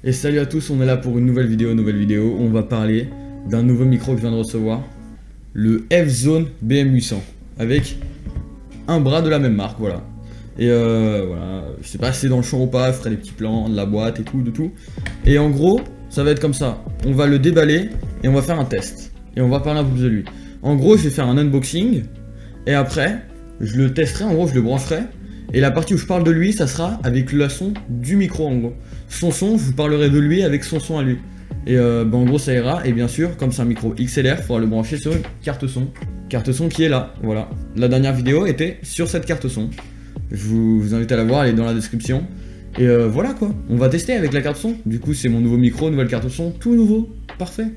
Et salut à tous, on est là pour une nouvelle vidéo. On va parler d'un nouveau micro que je viens de recevoir, le F-Zone BM800, avec un bras de la même marque, voilà. Et voilà, je sais pas si c'est dans le champ ou pas, je ferai des petits plans, de la boîte et tout, de tout. Et en gros, ça va être comme ça, on va le déballer et on va faire un test. Et on va parler un peu plus de lui. En gros, je vais faire un unboxing, et après, je le testerai, en gros, je le brancherai. Et la partie où je parle de lui, ça sera avec le son du micro, en gros. Son son, je vous parlerai de lui avec son son à lui. Et en gros, ça ira. Et bien sûr, comme c'est un micro XLR, il faudra le brancher sur une carte son. Carte son qui est là, voilà. La dernière vidéo était sur cette carte son. Je vous invite à la voir, elle est dans la description. Et voilà quoi, on va tester avec la carte son. Du coup, c'est mon nouveau micro, nouvelle carte son, tout nouveau, parfait.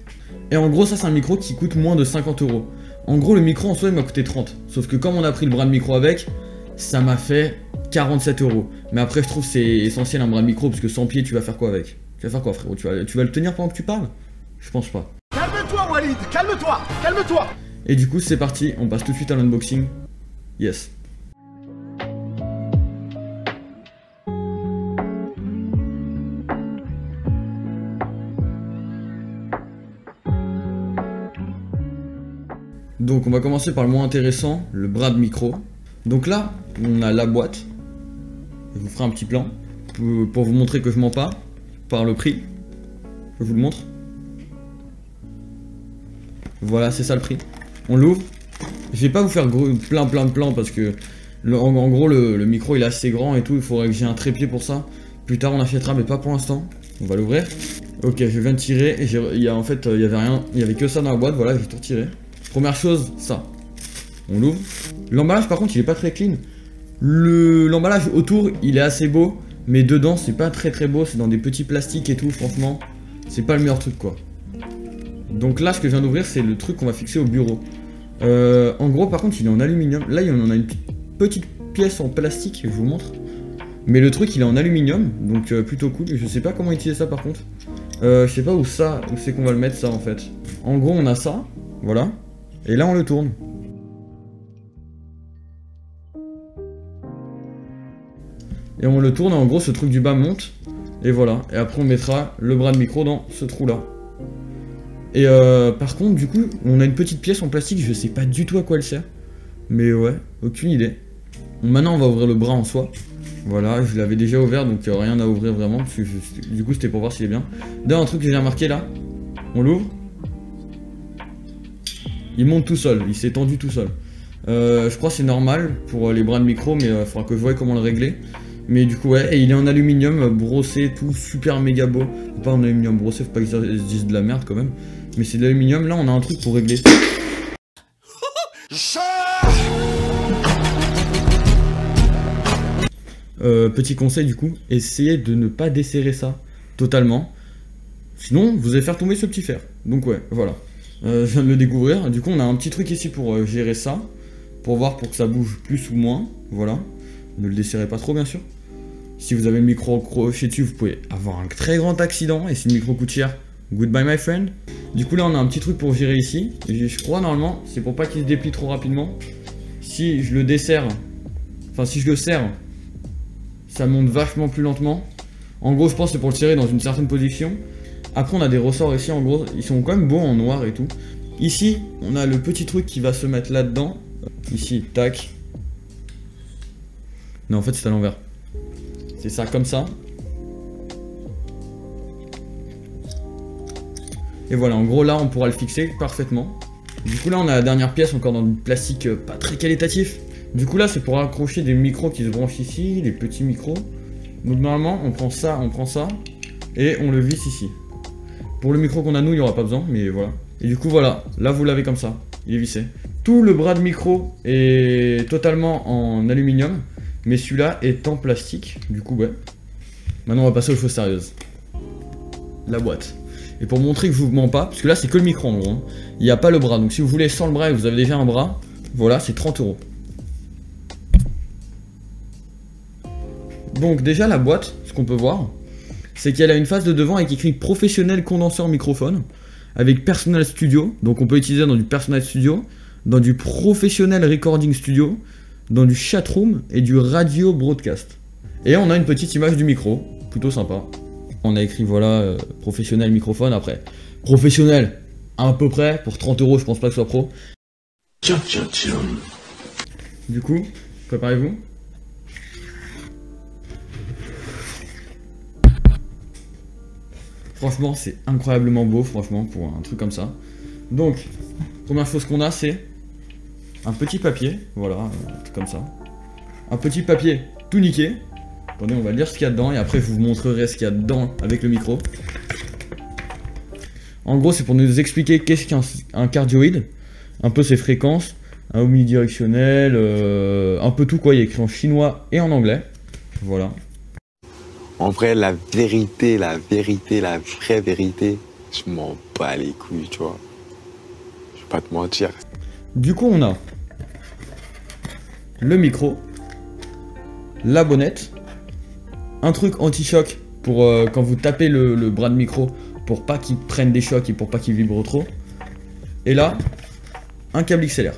Et en gros, ça c'est un micro qui coûte moins de 50 €. En gros, le micro en soi, il m'a coûté 30. Sauf que comme on a pris le bras de micro avec, ça m'a fait 47 €. Mais après, je trouve que c'est essentiel un bras de micro, parce que sans pied, tu vas faire quoi avec? Tu vas faire quoi, frérot? Tu vas le tenir pendant que tu parles? Je pense pas. Calme-toi, Walid, calme-toi, calme-toi. Et du coup, c'est parti, on passe tout de suite à l'unboxing. Yes. Donc on va commencer par le moins intéressant, le bras de micro. Donc là, on a la boîte. Je vous ferai un petit plan pour vous montrer que je mens pas par le prix. Je vous le montre. Voilà, c'est ça le prix. On l'ouvre. Je vais pas vous faire plein de plans parce que en gros le micro il est assez grand et tout. Il faudrait que j'ai un trépied pour ça. Plus tard on achètera, mais pas pour l'instant. On va l'ouvrir. Ok, je viens de tirer et en fait il y avait rien, il y avait que ça dans la boîte. Voilà, j'ai tout retiré. Première chose, ça. On l'ouvre. L'emballage par contre il est pas très clean. L'emballage autour il est assez beau, mais dedans c'est pas très beau, c'est dans des petits plastiques et tout, franchement c'est pas le meilleur truc quoi. Donc là ce que je viens d'ouvrir c'est le truc qu'on va fixer au bureau. En gros par contre il est en aluminium, là il en a une petite pièce en plastique, je vous montre. Mais le truc il est en aluminium, donc plutôt cool, je sais pas comment utiliser ça par contre. Je sais pas où c'est qu'on va le mettre ça en fait. En gros on a ça, voilà, et là on le tourne. Et on le tourne et en gros ce truc du bas monte. Et voilà. Et après on mettra le bras de micro dans ce trou là. Et par contre du coup on a une petite pièce en plastique. Je sais pas du tout à quoi elle sert. Mais ouais, aucune idée. Bon, maintenant on va ouvrir le bras en soi. Voilà, je l'avais déjà ouvert donc rien à ouvrir vraiment. Parce que du coup c'était pour voir s'il est bien. D'ailleurs un truc que j'ai remarqué là. On l'ouvre. Il monte tout seul. Il s'est tendu tout seul. Je crois que c'est normal pour les bras de micro. Mais il faudra que je voie comment le régler. Mais du coup ouais, et il est en aluminium brossé, tout super méga beau. Pas en aluminium brossé, faut pas qu'ils se disent de la merde quand même. Mais c'est de l'aluminium, là on a un truc pour régler. Petit conseil du coup, essayez de ne pas desserrer ça totalement. Sinon vous allez faire tomber ce petit fer. Donc ouais, voilà. Je viens de le découvrir. Du coup on a un petit truc ici pour gérer ça. Pour voir pour que ça bouge plus ou moins. Voilà. Ne le desserrez pas trop bien sûr. Si vous avez le micro accroché dessus, vous pouvez avoir un très grand accident. Et si le micro coûte cher, goodbye my friend. Du coup là on a un petit truc pour gérer ici. Et je crois normalement, c'est pour pas qu'il se déplie trop rapidement. Si je le desserre, enfin si je le serre, ça monte vachement plus lentement. En gros je pense que c'est pour le serrer dans une certaine position. Après on a des ressorts ici en gros, ils sont quand même beaux en noir et tout. Ici on a le petit truc qui va se mettre là-dedans. Ici, tac. Non en fait c'est à l'envers. C'est ça, comme ça. Et voilà, en gros là on pourra le fixer parfaitement. Du coup là on a la dernière pièce encore dans du plastique pas très qualitatif. Du coup là c'est pour accrocher des micros qui se branchent ici, les petits micros. Donc normalement on prend ça et on le visse ici. Pour le micro qu'on a nous il n'y aura pas besoin, mais voilà. Et du coup voilà, là vous l'avez comme ça, il est vissé. Tout le bras de micro est totalement en aluminium. Mais celui-là est en plastique, du coup ouais. Maintenant on va passer aux choses sérieuses. La boîte. Et pour montrer que je vous mens pas, parce que là c'est que le micro en gros, hein. Il n'y a pas le bras, donc si vous voulez sans le bras et que vous avez déjà un bras, voilà c'est 30 €. Donc déjà la boîte, ce qu'on peut voir, c'est qu'elle a une face de devant avec écrit professionnel condenseur microphone, avec Personal Studio, donc on peut utiliser dans du Personal Studio, dans du Professional Recording Studio, dans du chatroom et du radio broadcast. Et on a une petite image du micro, plutôt sympa, On a écrit voilà, professionnel microphone. Après, professionnel à peu près, pour 30 €, je pense pas que ce soit pro. Du coup, préparez-vous. Franchement, c'est incroyablement beau, franchement, pour un truc comme ça. Donc, première chose qu'on a, c'est un petit papier, voilà, un truc comme ça. Un petit papier tout niqué. Attendez, on va lire ce qu'il y a dedans et après je vous montrerai ce qu'il y a dedans avec le micro. En gros, c'est pour nous expliquer qu'est-ce qu'un cardioïde, un peu ses fréquences, un omnidirectionnel, un peu tout quoi. Il est écrit en chinois et en anglais. Voilà. En vrai, la vérité, la vraie vérité, je m'en bats les couilles, tu vois. Je vais pas te mentir. Du coup, on a le micro, la bonnette, un truc anti-choc pour quand vous tapez le bras de micro pour pas qu'il prenne des chocs et pour pas qu'il vibre trop. Et là, un câble XLR.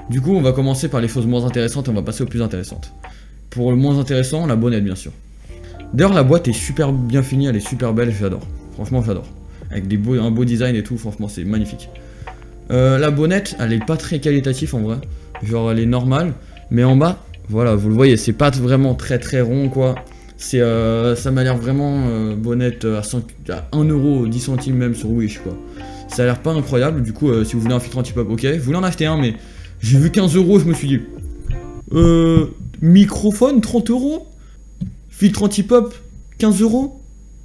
Du coup, on va commencer par les choses moins intéressantes et on va passer aux plus intéressantes. Pour le moins intéressant, la bonnette, bien sûr. D'ailleurs, la boîte est super bien finie, elle est super belle, j'adore. Franchement, j'adore. Avec un beau design et tout, franchement, c'est magnifique. La bonnette, elle est pas très qualitative en vrai. Genre, elle est normale. Mais en bas, voilà, vous le voyez, c'est pas vraiment très rond, quoi. C'est, ça m'a l'air vraiment bonnette à 1 €, 10 centimes même sur Wish, quoi. Ça a l'air pas incroyable. Du coup, si vous voulez un filtre anti-pop, ok. Je voulais en acheter un, mais j'ai vu 15 €, je me suis dit... microphone, 30 €. Filtre anti-pop, 15 €.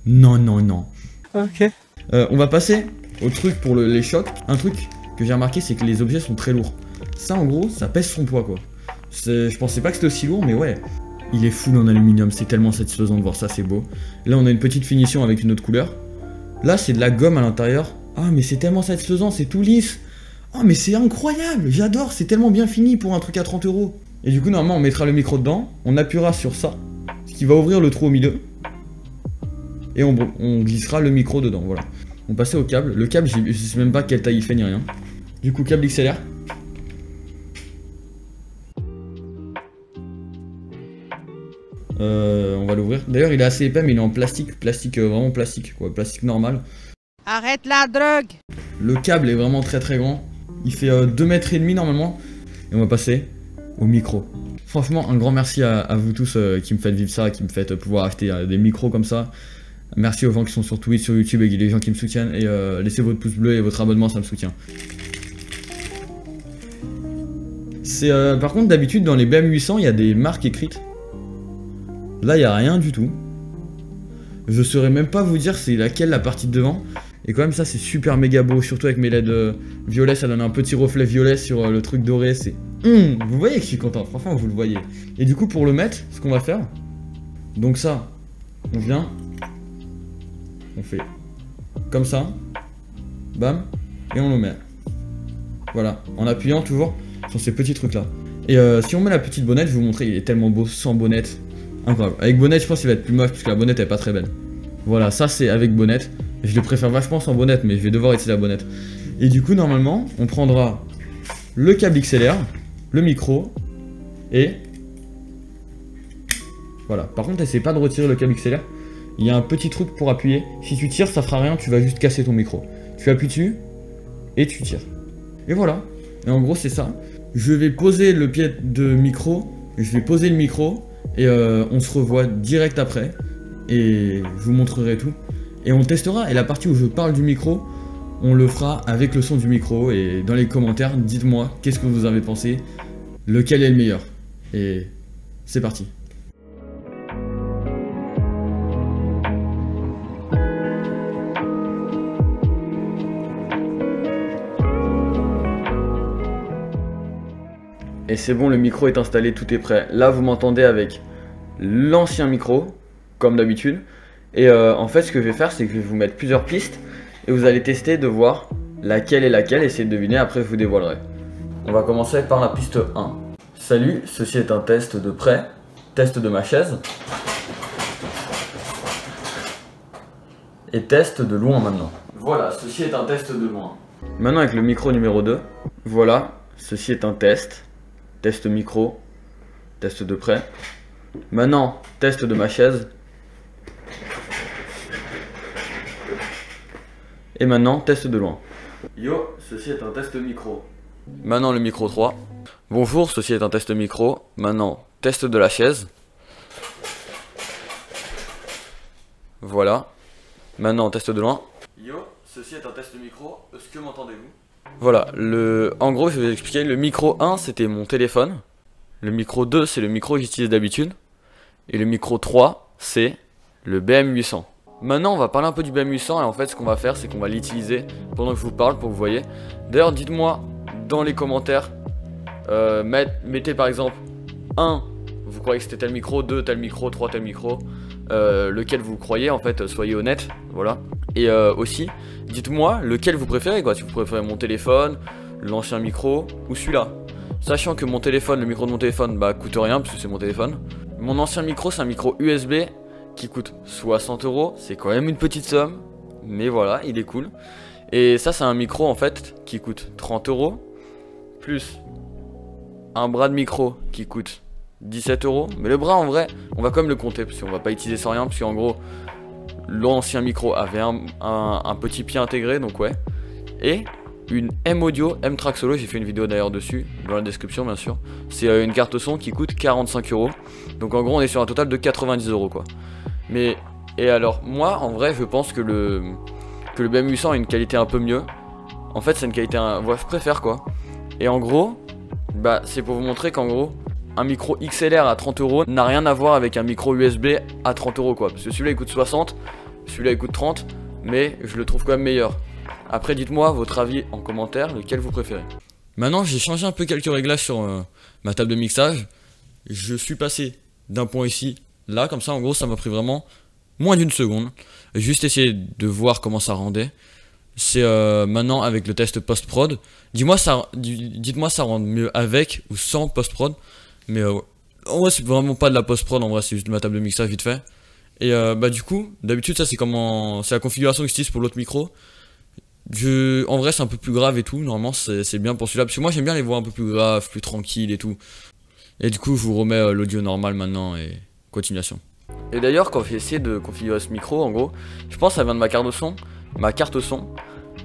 Non. Ok. On va passer au truc pour les chocs. Un truc que j'ai remarqué, c'est que les objets sont très lourds. Ça, en gros, ça pèse son poids, quoi. Je pensais pas que c'était aussi lourd, mais ouais. Il est full en aluminium, c'est tellement satisfaisant de voir ça, c'est beau. Là, on a une petite finition avec une autre couleur. Là, c'est de la gomme à l'intérieur. Ah, mais c'est tellement satisfaisant, c'est tout lisse. Oh, mais c'est incroyable, j'adore, c'est tellement bien fini pour un truc à 30 €. Et du coup, normalement, on mettra le micro dedans, on appuiera sur ça, ce qui va ouvrir le trou au milieu. Et on glissera le micro dedans, voilà. On passait au câble. Le câble, je sais même pas quelle taille il fait ni rien. Du coup, câble XLR. On va l'ouvrir. D'ailleurs, il est assez épais, mais il est en plastique. Vraiment plastique, quoi. Plastique normal. Arrête la drogue! Le câble est vraiment très grand. Il fait 2,5 mètres normalement. Et on va passer au micro. Franchement, un grand merci à vous tous qui me faites vivre ça, qui me faites pouvoir acheter des micros comme ça. Merci aux gens qui sont sur Twitch, sur YouTube et les gens qui me soutiennent. Et laissez votre pouce bleu et votre abonnement, ça me soutient. Par contre, d'habitude, dans les BM800, il y a des marques écrites. Là, il n'y a rien du tout. Je saurais même pas vous dire c'est laquelle la partie de devant. Et quand même, ça, c'est super méga beau. Surtout avec mes LED violets, ça donne un petit reflet violet sur le truc doré. C'est... vous voyez que je suis content. Franchement, vous le voyez. Et du coup, pour le mettre, ce qu'on va faire... Donc ça, on vient... On fait comme ça. Bam. Et on le met. Voilà. En appuyant toujours sur ces petits trucs-là. Et si on met la petite bonnette, je vais vous montrer, il est tellement beau sans bonnette. Incroyable. Avec bonnette, je pense qu'il va être plus moche parce que la bonnette elle est pas très belle. Voilà, ça c'est avec bonnette. Je le préfère vachement sans bonnette, mais je vais devoir utiliser la bonnette. Et du coup, normalement, on prendra le câble XLR, le micro et voilà. Par contre, essayez pas de retirer le câble XLR. Il y a un petit truc pour appuyer. Si tu tires, ça fera rien, tu vas juste casser ton micro. Tu appuies dessus et tu tires. Et voilà. Et en gros, c'est ça. Je vais poser le pied de micro. Je vais poser le micro. Et on se revoit direct après. Et je vous montrerai tout. Et on testera. Et la partie où je parle du micro, on le fera avec le son du micro. Et dans les commentaires, dites-moi qu'est-ce que vous avez pensé. Lequel est le meilleur. Et c'est parti. Et c'est bon, le micro est installé, tout est prêt. Là, vous m'entendez avec l'ancien micro, comme d'habitude. Et en fait, ce que je vais faire, c'est que je vais vous mettre plusieurs pistes. Et vous allez tester de voir laquelle est laquelle. Essayez de deviner, après je vous dévoilerai. On va commencer par la piste 1. Salut, ceci est un test de près. Test de ma chaise. Et test de loin maintenant. Voilà, ceci est un test de loin. Maintenant avec le micro numéro 2. Voilà, ceci est un test. Test micro, test de près. Maintenant, test de ma chaise. Et maintenant, test de loin. Yo, ceci est un test micro. Maintenant le micro 3. Bonjour, ceci est un test micro. Maintenant, test de la chaise. Voilà. Maintenant, test de loin. Yo, ceci est un test micro. Est-ce que m'entendez-vous? Voilà, en gros, je vais vous expliquer. Le micro 1, c'était mon téléphone. Le micro 2, c'est le micro que j'utilise d'habitude. Et le micro 3, c'est le BM800. Maintenant, on va parler un peu du BM800. Et en fait, ce qu'on va faire, c'est qu'on va l'utiliser pendant que je vous parle pour que vous voyez. D'ailleurs, dites-moi dans les commentaires. Mettez par exemple 1, vous croyez que c'était tel micro, 2 tel micro, 3 tel micro. Lequel vous croyez, en fait, soyez honnête, voilà. Et aussi, dites-moi lequel vous préférez, quoi. Si vous préférez mon téléphone, l'ancien micro ou celui-là. Sachant que mon téléphone, le micro de mon téléphone, bah coûte rien parce que c'est mon téléphone. Mon ancien micro, c'est un micro USB qui coûte 60 €. C'est quand même une petite somme, mais voilà, il est cool. Et ça, c'est un micro en fait qui coûte 30 € plus un bras de micro qui coûte 17 €. Mais le bras, en vrai, on va quand même le compter parce qu'on va pas utiliser sans rien, parce qu'en gros, l'ancien micro avait un petit pied intégré, donc ouais. Et une M-Audio, M-Track Solo, j'ai fait une vidéo d'ailleurs dessus, dans la description bien sûr. C'est une carte son qui coûte 45 €. Donc en gros, on est sur un total de 90 € quoi. Mais, et alors, moi, en vrai, je pense que le BM800 a une qualité un peu mieux. En fait, c'est une qualité, ouais, je préfère quoi. Et en gros, bah, c'est pour vous montrer qu'en gros, un micro XLR à 30 € n'a rien à voir avec un micro USB à 30 € quoi. Parce que celui-là il coûte 60, celui-là il coûte 30, mais je le trouve quand même meilleur. Après, dites-moi votre avis en commentaire, lequel vous préférez. Maintenant, j'ai changé un peu quelques réglages sur ma table de mixage. Je suis passé d'un point ici, là, comme ça, en gros, ça m'a pris vraiment moins d'une seconde. Juste essayer de voir comment ça rendait. C'est maintenant avec le test post-prod. Dites-moi ça rend mieux avec ou sans post-prod. Mais en vrai, c'est vraiment pas de la post-prod, en vrai, c'est juste ma table de mixage vite fait. Et bah du coup, d'habitude, ça c'est la configuration que j'utilise pour l'autre micro. En vrai, c'est un peu plus grave et tout. Normalement, c'est bien pour celui-là. Parce que moi, j'aime bien les voix un peu plus graves, plus tranquilles et tout. Et du coup, je vous remets l'audio normal maintenant et continuation. Et d'ailleurs, quand j'ai essayé de configurer ce micro, en gros, je pense que ça vient de ma carte son.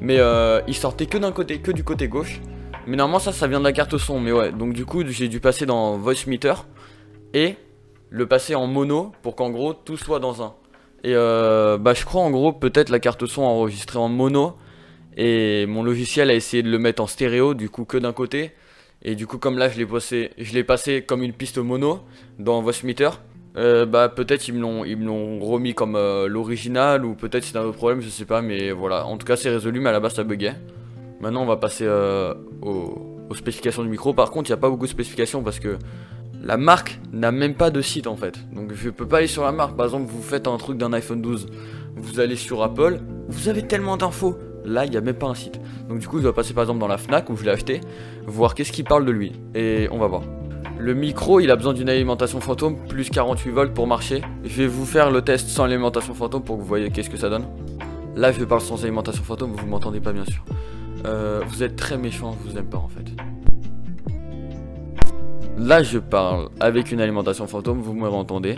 Mais il sortait que d'un côté, que du côté gauche. Mais normalement, ça vient de la carte son. Mais ouais, donc du coup, j'ai dû passer dans Voice Meter et le passer en mono pour qu'en gros, tout soit dans un. Et bah, je crois en gros, peut-être la carte son enregistrée en mono. Et mon logiciel a essayé de le mettre en stéréo, du coup que d'un côté. Et du coup comme là je l'ai passé comme une piste mono dans Voice Meter. Bah peut-être ils me l'ont remis comme l'original, ou peut-être c'est un autre problème, je sais pas. Mais voilà, en tout cas c'est résolu, mais à la base ça buguait. Maintenant on va passer aux spécifications du micro. Par contre il n'y a pas beaucoup de spécifications parce que la marque n'a même pas de site en fait. Donc je peux pas aller sur la marque. Par exemple vous faites un truc d'un iPhone 12, vous allez sur Apple, vous avez tellement d'infos. Là, il n'y a même pas un site. Donc du coup, je dois passer par exemple dans la Fnac où je l'ai acheté, voir qu'est-ce qu'il parle de lui. Et on va voir. Le micro, il a besoin d'une alimentation fantôme plus 48 volts pour marcher. Je vais vous faire le test sans alimentation fantôme pour que vous voyez qu'est-ce que ça donne. Là, je parle sans alimentation fantôme, vous m'entendez pas bien sûr. Vous êtes très méchant, je vous aime pas en fait. Là, je parle avec une alimentation fantôme, vous me entendez.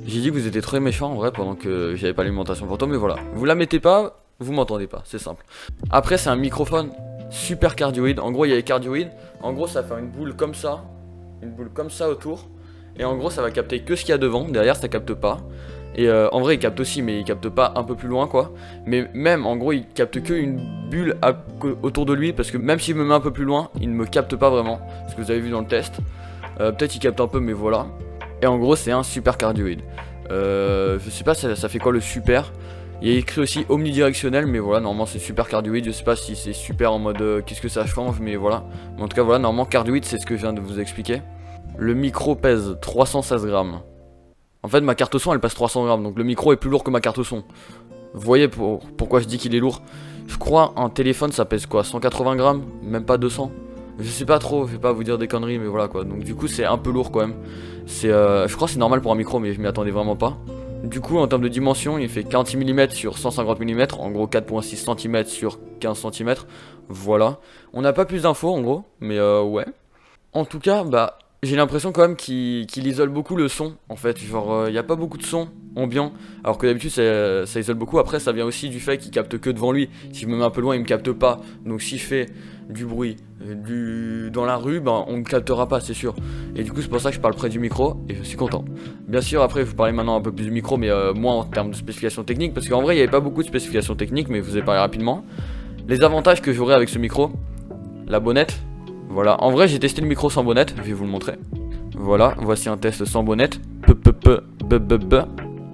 J'ai dit que vous étiez très méchant en vrai pendant que j'avais pas l'alimentation fantôme, mais voilà. Vous la mettez pas, vous m'entendez pas, c'est simple. Après, c'est un microphone super cardioïde. En gros, il y a les cardioïdes. En gros, ça fait une boule comme ça autour. Et en gros, ça va capter que ce qu'il y a devant. Derrière, ça capte pas. Et en vrai, il capte aussi, mais il capte pas un peu plus loin, quoi. Mais même, en gros, il capte que une bulle autour de lui. Parce que même s'il me met un peu plus loin, il ne me capte pas vraiment. Ce que vous avez vu dans le test. Peut-être il capte un peu, mais voilà. Et en gros, c'est un super cardioïde. Je sais pas, ça fait quoi le super? Il y a écrit aussi omnidirectionnel, mais voilà, normalement c'est super cardioïde. Je sais pas si c'est super en mode qu'est-ce que ça change, mais voilà. Mais en tout cas, voilà, normalement cardioïde, c'est ce que je viens de vous expliquer. Le micro pèse 316 grammes. En fait, ma carte son elle pèse 300 grammes, donc le micro est plus lourd que ma carte son. Vous voyez pourquoi je dis qu'il est lourd? Je crois un téléphone ça pèse quoi, 180 grammes? Même pas 200? Je sais pas trop, je vais pas vous dire des conneries, mais voilà quoi. Donc du coup c'est un peu lourd quand même. Je crois que c'est normal pour un micro, mais je m'y attendais vraiment pas. Du coup en termes de dimension, il fait 46 mm sur 150 mm, en gros 4,6 cm sur 15 cm. Voilà. On n'a pas plus d'infos en gros, mais ouais. En tout cas, bah, J'ai l'impression quand même qu'il isole beaucoup le son en fait, genre il n'y a pas beaucoup de son ambiant, alors que d'habitude ça isole beaucoup. Après ça vient aussi du fait qu'il capte que devant lui, si je me mets un peu loin il me capte pas, donc si je fais du bruit dans la rue, ben on ne captera pas c'est sûr. Et du coup c'est pour ça que je parle près du micro et je suis content. Bien sûr après vous parlez maintenant un peu plus du micro, mais moi en termes de spécifications techniques, parce qu'en vrai il n'y avait pas beaucoup de spécifications techniques, mais je vous ai parlé rapidement. Les avantages que j'aurai avec ce micro, la bonnette. Voilà, en vrai j'ai testé le micro sans bonnette, je vais vous le montrer. Voilà, voici un test sans bonnette.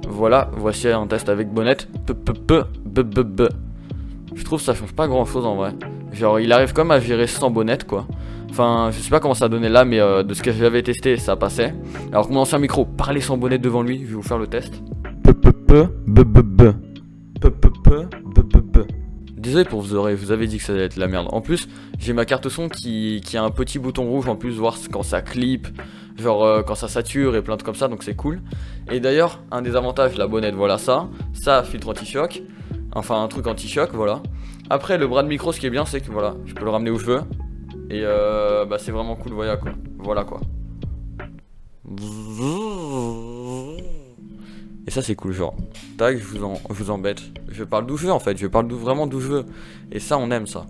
Voilà, voici un test avec bonnette. Je trouve que ça change pas grand chose en vrai. Genre il arrive quand même à gérer sans bonnette quoi. Enfin je sais pas comment ça donnait là, mais de ce que j'avais testé ça passait. Alors que mon ancien micro, parler sans bonnette devant lui, je vais vous faire le test. Désolé pour vos oreilles, vous avez dit que ça allait être la merde. En plus, j'ai ma carte son qui a un petit bouton rouge en plus, voir quand ça clip, genre quand ça sature et plein de comme ça, donc c'est cool. Et d'ailleurs, un des avantages de la bonnette, voilà ça, filtre anti-choc, enfin un truc anti-choc, voilà. Après, le bras de micro, ce qui est bien, c'est que voilà, je peux le ramener où je veux. Et bah c'est vraiment cool, voilà quoi. Voilà quoi. Et ça c'est cool, genre tac, je vous embête. Je parle d'où je veux en fait, je parle vraiment d'où je veux. Et ça on aime ça.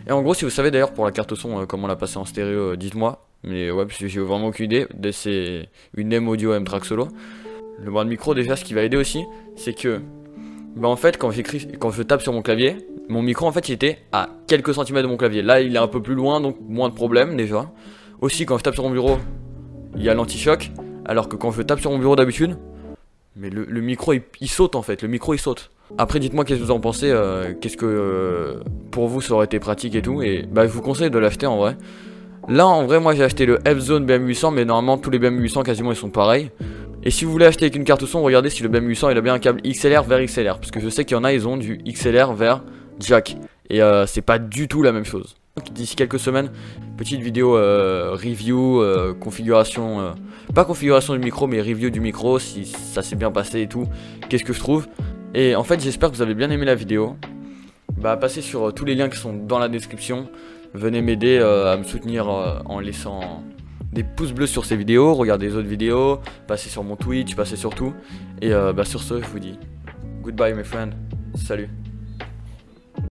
Et en gros si vous savez d'ailleurs pour la carte son comment la passer en stéréo, dites-moi. Mais ouais, parce que j'ai vraiment aucune idée. C'est une M audio M-Track solo. Le bras de micro déjà ce qui va aider aussi, c'est que bah en fait quand je tape sur mon clavier, mon micro en fait il était à quelques centimètres de mon clavier. Là il est un peu plus loin donc moins de problème déjà. Aussi quand je tape sur mon bureau, il y a l'anti-choc. Alors que quand je tape sur mon bureau d'habitude, mais le micro il saute en fait, le micro il saute. Après dites-moi qu'est-ce que vous en pensez, qu'est-ce que pour vous ça aurait été pratique et tout. Et bah je vous conseille de l'acheter en vrai. Là en vrai moi j'ai acheté le F-Zone BM800, mais normalement tous les BM800 quasiment ils sont pareils. Et si vous voulez acheter avec une carte son, regardez si le BM800 il a bien un câble XLR vers XLR. Parce que je sais qu'il y en a, ils ont du XLR vers jack. Et c'est pas du tout la même chose. D'ici quelques semaines, petite vidéo review, configuration, pas configuration du micro mais review du micro, si ça s'est bien passé et tout, qu'est-ce que je trouve. Et en fait j'espère que vous avez bien aimé la vidéo. Bah passez sur tous les liens qui sont dans la description. Venez m'aider à me soutenir en laissant des pouces bleus sur ces vidéos, regardez les autres vidéos, passez sur mon Twitch, passez sur tout. Et bah sur ce je vous dis goodbye mes friends, salut.